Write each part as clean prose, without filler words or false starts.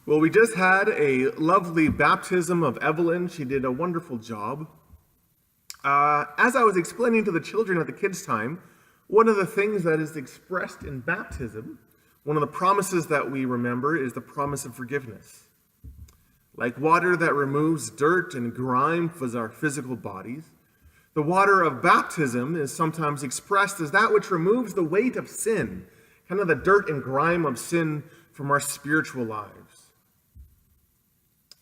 Well, we just had a lovely baptism of Evelyn. She did a wonderful job. As I was explaining to the children at the kids' time, one of the things that is expressed in baptism, one of the promises that we remember, is the promise of forgiveness. Like water that removes dirt and grime from our physical bodies, the water of baptism is sometimes expressed as that which removes the weight of sin, kind of the dirt and grime of sin from our spiritual lives.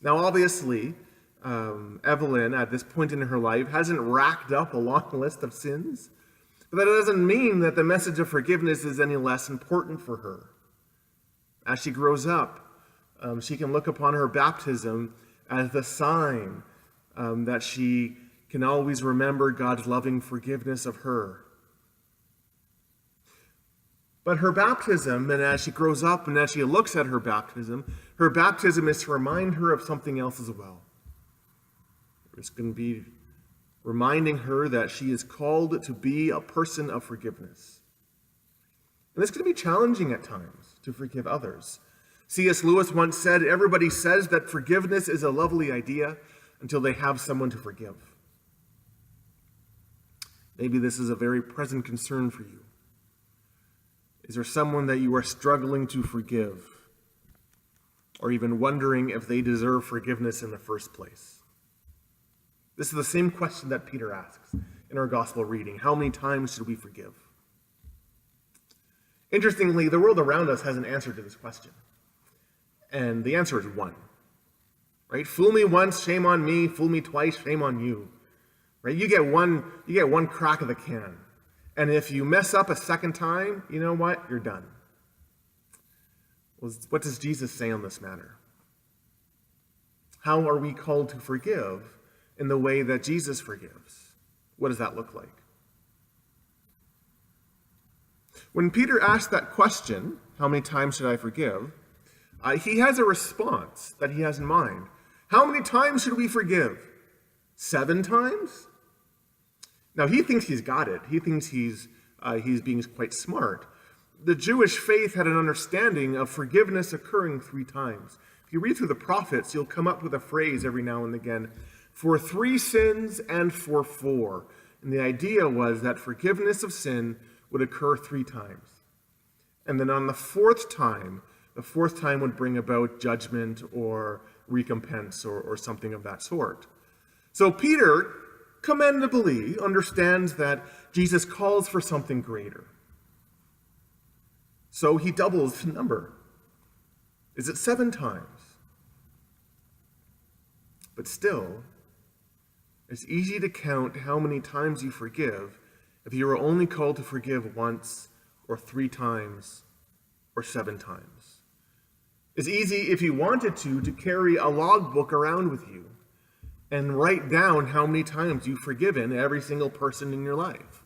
Now, obviously, Evelyn, at this point in her life, hasn't racked up a long list of sins, but that doesn't mean that the message of forgiveness is any less important for her. As she grows up, she can look upon her baptism as the sign that she can always remember God's loving forgiveness of her. But her baptism, and as she grows up and as she looks at her baptism is to remind her of something else as well. It's going to be reminding her that she is called to be a person of forgiveness. And it's going to be challenging at times to forgive others. C.S. Lewis once said, "Everybody says that forgiveness is a lovely idea until they have someone to forgive." Maybe this is a very present concern for you. Is there someone that you are struggling to forgive, or even wondering if they deserve forgiveness in the first place? This is the same question that Peter asks in our gospel reading. How many times should we forgive? Interestingly, the world around us has an answer to this question. And the answer is one. Right? Fool me once, shame on me. Fool me twice, shame on you. Right? You get one crack of the can. And if you mess up a second time, you know what? You're done. Well, what does Jesus say on this matter? How are we called to forgive in the way that Jesus forgives? What does that look like? When Peter asked that question, how many times should I forgive? He has a response that he has in mind. How many times should we forgive? 7 times? Now, he thinks he's got it. He thinks he's being quite smart. The Jewish faith had an understanding of forgiveness occurring 3 times. If you read through the prophets, you'll come up with a phrase every now and again, for 3 sins and for 4. And the idea was that forgiveness of sin would occur 3 times. And then on the 4th time would bring about judgment or recompense or something of that sort. So Peter commendably understands that Jesus calls for something greater. So he doubles the number. Is it 7 times? But still, it's easy to count how many times you forgive if you are only called to forgive once or 3 times or 7 times. It's easy, if you wanted to carry a logbook around with you and write down how many times you've forgiven every single person in your life.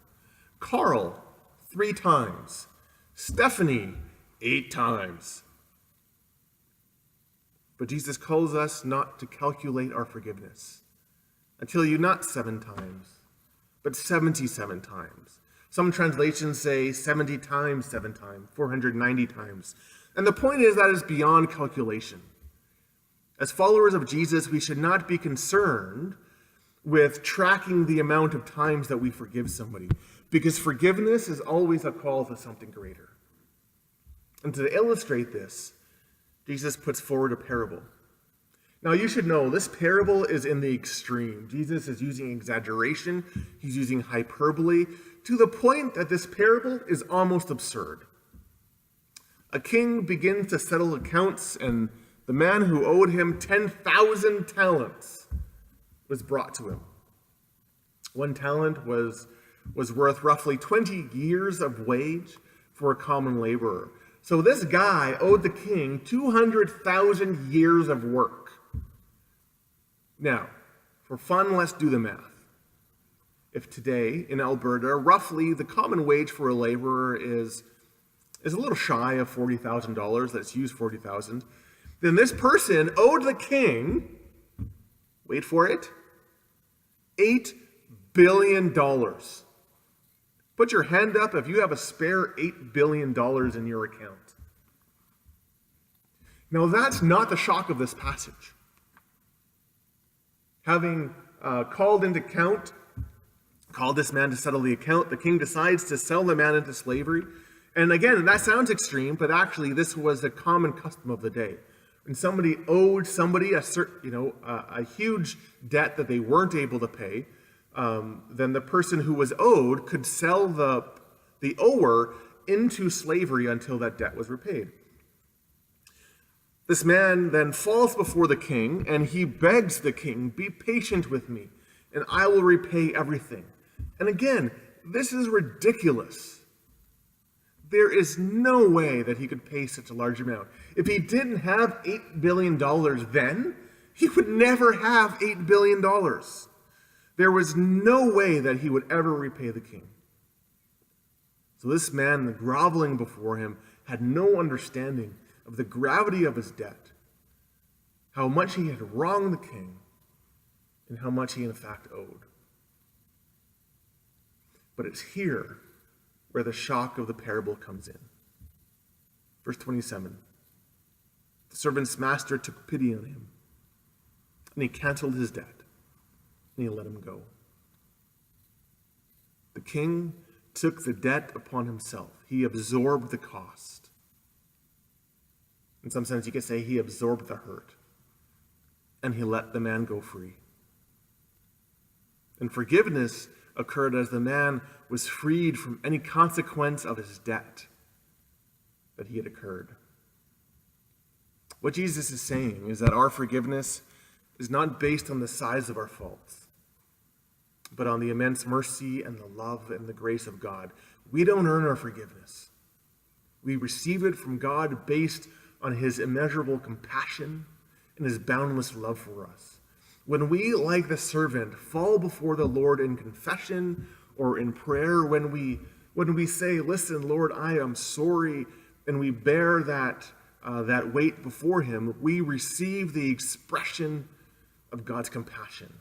Carl, 3 times. Stephanie, 8 times. But Jesus calls us not to calculate our forgiveness. I tell you, not 7 times, but 77 times. Some translations say 70 times, 7 times, 490 times. And the point is that is beyond calculation. As followers of Jesus, we should not be concerned with tracking the amount of times that we forgive somebody, because forgiveness is always a call to something greater. And to illustrate this, Jesus puts forward a parable. Now, you should know this parable is in the extreme. Jesus is using exaggeration, he's using hyperbole, to the point that this parable is almost absurd. A king begins to settle accounts, and the man who owed him 10,000 talents was brought to him. 1 talent was worth roughly 20 years of wage for a common laborer. So this guy owed the king 200,000 years of work. Now, for fun, let's do the math. If today in Alberta, roughly the common wage for a laborer is a little shy of $40,000, let's use 40,000, then this person owed the king, wait for it, $8 billion. Put your hand up if you have a spare $8 billion in your account. Now that's not the shock of this passage. Having called this man to settle the account, the king decides to sell the man into slavery. And again, that sounds extreme, but actually this was a common custom of the day. When somebody owed somebody a huge debt that they weren't able to pay, then the person who was owed could sell the ower into slavery until that debt was repaid. This man then falls before the king, and he begs the king, "Be patient with me, and I will repay everything." And again, this is ridiculous. There is no way that he could pay such a large amount. If he didn't have $8 billion then, he would never have $8 billion. There was no way that he would ever repay the king. So this man, groveling before him, had no understanding of the gravity of his debt, how much he had wronged the king, and how much he in fact owed. But it's here where the shock of the parable comes in. Verse 27. The servant's master took pity on him, and he canceled his debt, and he let him go. The king took the debt upon himself. He absorbed the cost. In some sense, you could say he absorbed the hurt, and he let the man go free. And forgiveness occurred as the man was freed from any consequence of his debt that he had incurred. What Jesus is saying is that our forgiveness is not based on the size of our faults, but on the immense mercy and the love and the grace of God. We don't earn our forgiveness. We receive it from God based on his immeasurable compassion and his boundless love for us. When we, like the servant, fall before the Lord in confession or in prayer, when we say, "Listen, Lord, I am sorry," and we bear that weight before him, we receive the expression of God's compassion.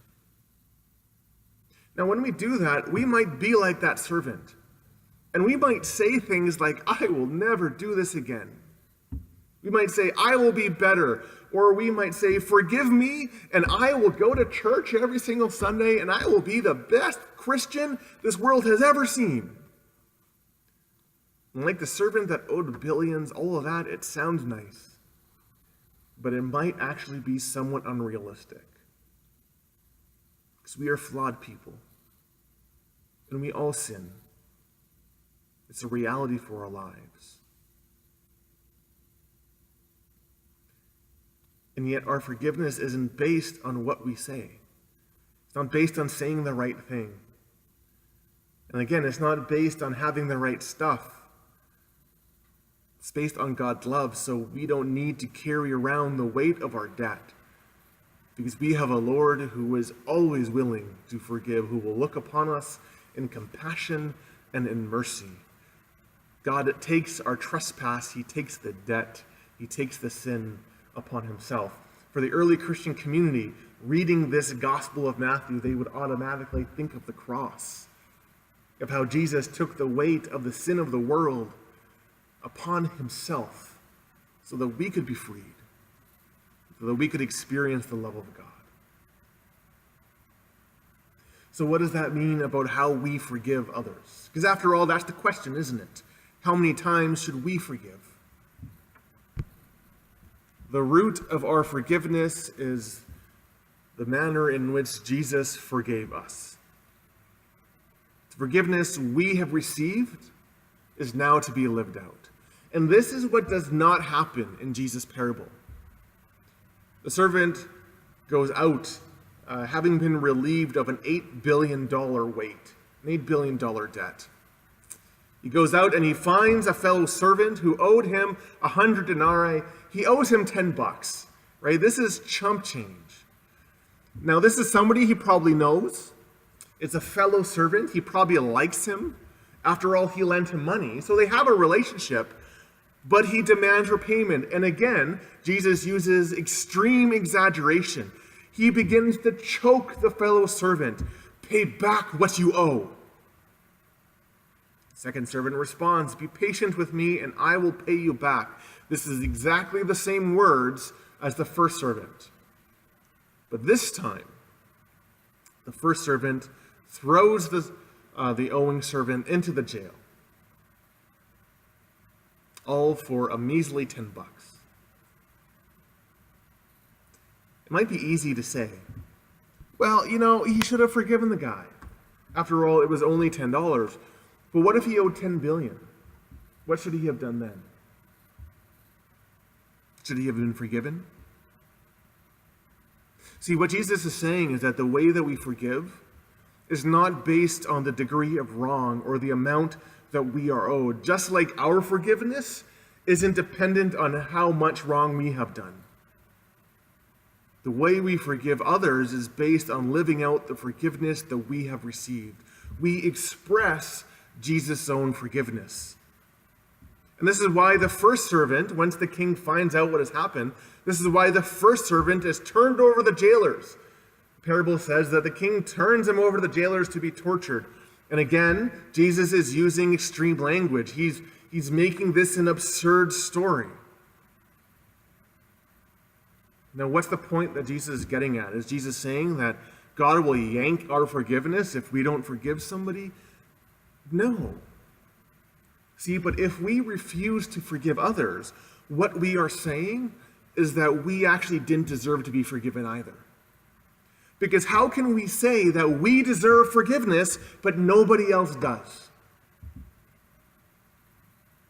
Now, when we do that, we might be like that servant, and we might say things like, "I will never do this again." We might say, "I will be better." Or we might say, "Forgive me, and I will go to church every single Sunday, and I will be the best Christian this world has ever seen." And like the servant that owed billions, all of that, it sounds nice. But it might actually be somewhat unrealistic. Because we are flawed people. And we all sin. It's a reality for our lives. And yet our forgiveness isn't based on what we say. It's not based on saying the right thing. And again, it's not based on having the right stuff. It's based on God's love, so we don't need to carry around the weight of our debt. Because we have a Lord who is always willing to forgive, who will look upon us in compassion and in mercy. God takes our trespass, he takes the debt, he takes the sin upon himself. For the early Christian community, reading this Gospel of Matthew, they would automatically think of the cross, of how Jesus took the weight of the sin of the world upon himself so that we could be freed, so that we could experience the love of God. So what does that mean about how we forgive others? Because after all, that's the question, isn't it? How many times should we forgive? The root of our forgiveness is the manner in which Jesus forgave us. The forgiveness we have received is now to be lived out. And this is what does not happen in Jesus' parable. The servant goes out having been relieved of an $8 billion weight, an $8 billion debt. He goes out and he finds a fellow servant who owed him 100 denarii. He owes him $10, right? This is chump change. Now, this is somebody he probably knows. It's a fellow servant. He probably likes him. After all, he lent him money. So they have a relationship, but he demands repayment. And again, Jesus uses extreme exaggeration. He begins to choke the fellow servant. "Pay back what you owe." Second servant responds, "Be patient with me, and I will pay you back." This is exactly the same words as the first servant. But this time, the first servant throws the owing servant into the jail, all for a measly $10. It might be easy to say, well, he should have forgiven the guy. After all, it was only $10. But what if he owed $10 billion? What should he have done then? Should he have been forgiven? See, what Jesus is saying is that the way that we forgive is not based on the degree of wrong or the amount that we are owed, just like our forgiveness isn't dependent on how much wrong we have done. The way we forgive others is based on living out the forgiveness that we have received. We express Jesus' own forgiveness. And this is why the first servant, once the king finds out what has happened, this is why the first servant is turned over the jailers. The parable says that the king turns him over to the jailers to be tortured. And again, Jesus is using extreme language. He's making this an absurd story. Now, what's the point that Jesus is getting at? Is Jesus saying that God will yank our forgiveness if we don't forgive somebody? No. See, but if we refuse to forgive others, what we are saying is that we actually didn't deserve to be forgiven either. Because how can we say that we deserve forgiveness, but nobody else does?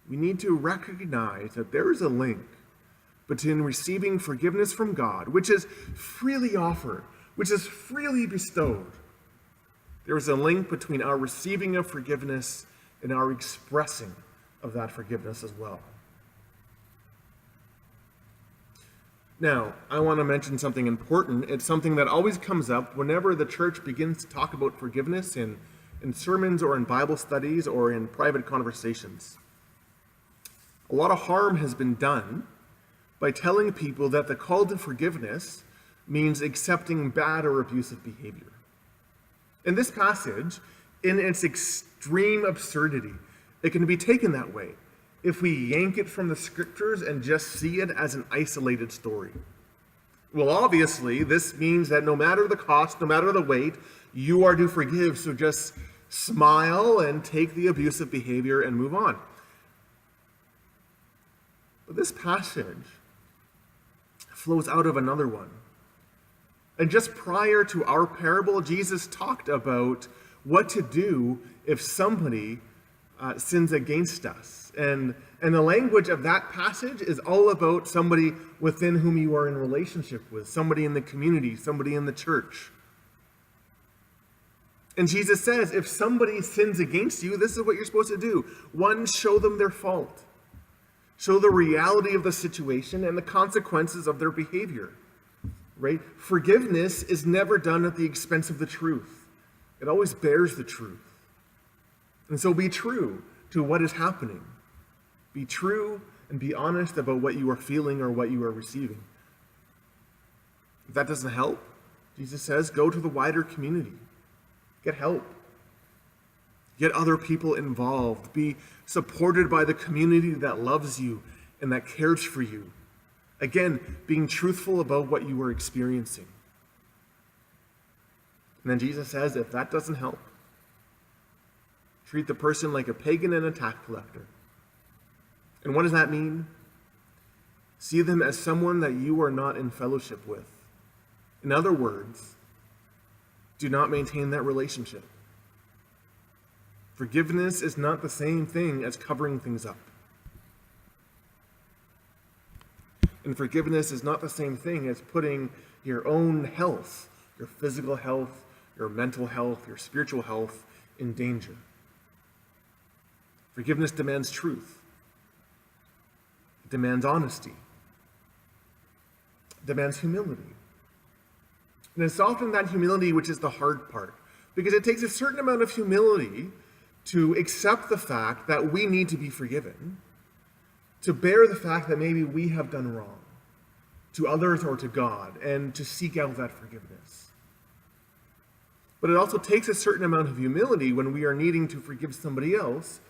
We need to recognize that there is a link between receiving forgiveness from God, which is freely offered, which is freely bestowed. There is a link between our receiving of forgiveness and our expressing of that forgiveness as well. Now, I want to mention something important. It's something that always comes up whenever the church begins to talk about forgiveness in sermons or in Bible studies or in private conversations. A lot of harm has been done by telling people that the call to forgiveness means accepting bad or abusive behavior. In this passage, in its extreme absurdity, it can be taken that way if we yank it from the scriptures and just see it as an isolated story. Well, obviously, this means that no matter the cost, no matter the weight, you are to forgive, so just smile and take the abusive behavior and move on. But this passage flows out of another one. And just prior to our parable, Jesus talked about what to do if somebody sins against us. And the language of that passage is all about somebody within whom you are in relationship with, somebody in the community, somebody in the church. And Jesus says, if somebody sins against you, this is what you're supposed to do. One, show them their fault. Show the reality of the situation and the consequences of their behavior. Right? Forgiveness is never done at the expense of the truth. It always bears the truth. And so be true to what is happening. Be true and be honest about what you are feeling or what you are receiving. If that doesn't help, Jesus says, go to the wider community. Get help. Get other people involved. Be supported by the community that loves you and that cares for you. Again, being truthful about what you are experiencing. And then Jesus says, if that doesn't help, treat the person like a pagan and a tax collector. And what does that mean? See them as someone that you are not in fellowship with. In other words, do not maintain that relationship. Forgiveness is not the same thing as covering things up. And forgiveness is not the same thing as putting your own health, your physical health, your mental health, your spiritual health in danger. Forgiveness demands truth. It demands honesty. It demands humility. And it's often that humility which is the hard part, because it takes a certain amount of humility to accept the fact that we need to be forgiven, to bear the fact that maybe we have done wrong to others or to God, and to seek out that forgiveness. But it also takes a certain amount of humility when we are needing to forgive somebody else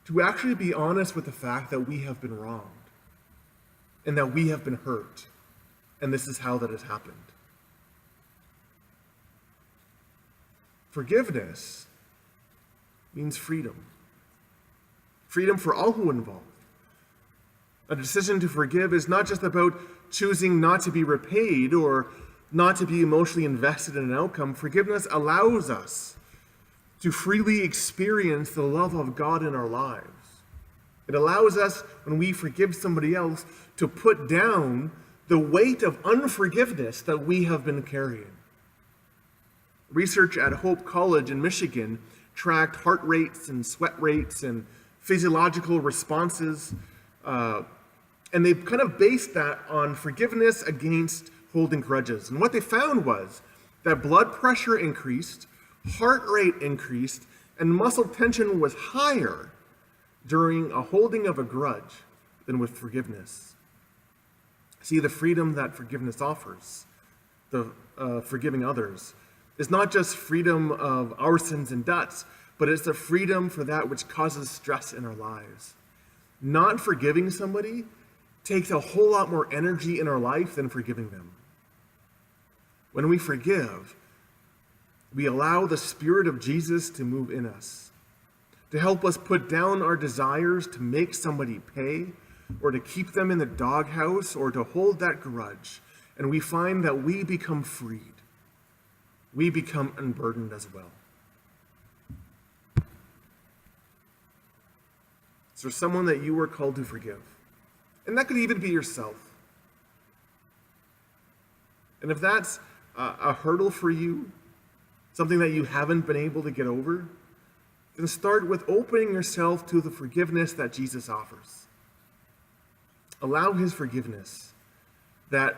to actually be honest with the fact that we have been wronged and that we have been hurt, and this is how that has happened. Forgiveness means freedom. Freedom for all who are involved. A decision to forgive is not just about choosing not to be repaid or not to be emotionally invested in an outcome. Forgiveness allows us to freely experience the love of God in our lives. It allows us, when we forgive somebody else, to put down the weight of unforgiveness that we have been carrying. Research at Hope College in Michigan tracked heart rates and sweat rates and physiological responses, and they kind of based that on forgiveness against holding grudges. And what they found was that blood pressure increased, heart rate increased, and muscle tension was higher during a holding of a grudge than with forgiveness. See, the freedom that forgiveness offers, the forgiving others, is not just freedom of our sins and debts, but it's the freedom for that which causes stress in our lives. Not forgiving somebody takes a whole lot more energy in our life than forgiving them. When we forgive, we allow the Spirit of Jesus to move in us, to help us put down our desires to make somebody pay, or to keep them in the doghouse, or to hold that grudge. And we find that we become freed. We become unburdened as well. Is there someone that you are called to forgive? And that could even be yourself. And if that's a hurdle for you, something that you haven't been able to get over, then start with opening yourself to the forgiveness that Jesus offers. Allow his forgiveness, that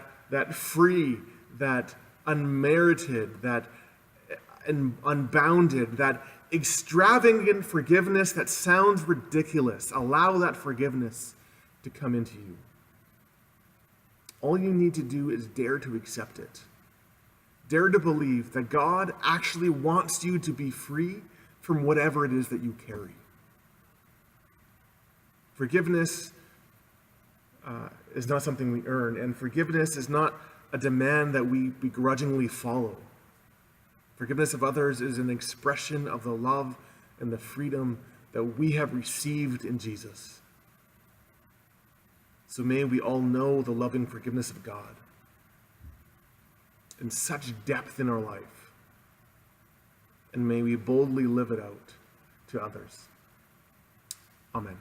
free, that unmerited, that unbounded, that extravagant forgiveness that sounds ridiculous. Allow that forgiveness to come into you. All you need to do is dare to accept it. Dare to believe that God actually wants you to be free from whatever it is that you carry. Forgiveness is not something we earn, and forgiveness is not a demand that we begrudgingly follow. Forgiveness of others is an expression of the love and the freedom that we have received in Jesus. So may we all know the loving forgiveness of God in such depth in our life, and may we boldly live it out to others. Amen.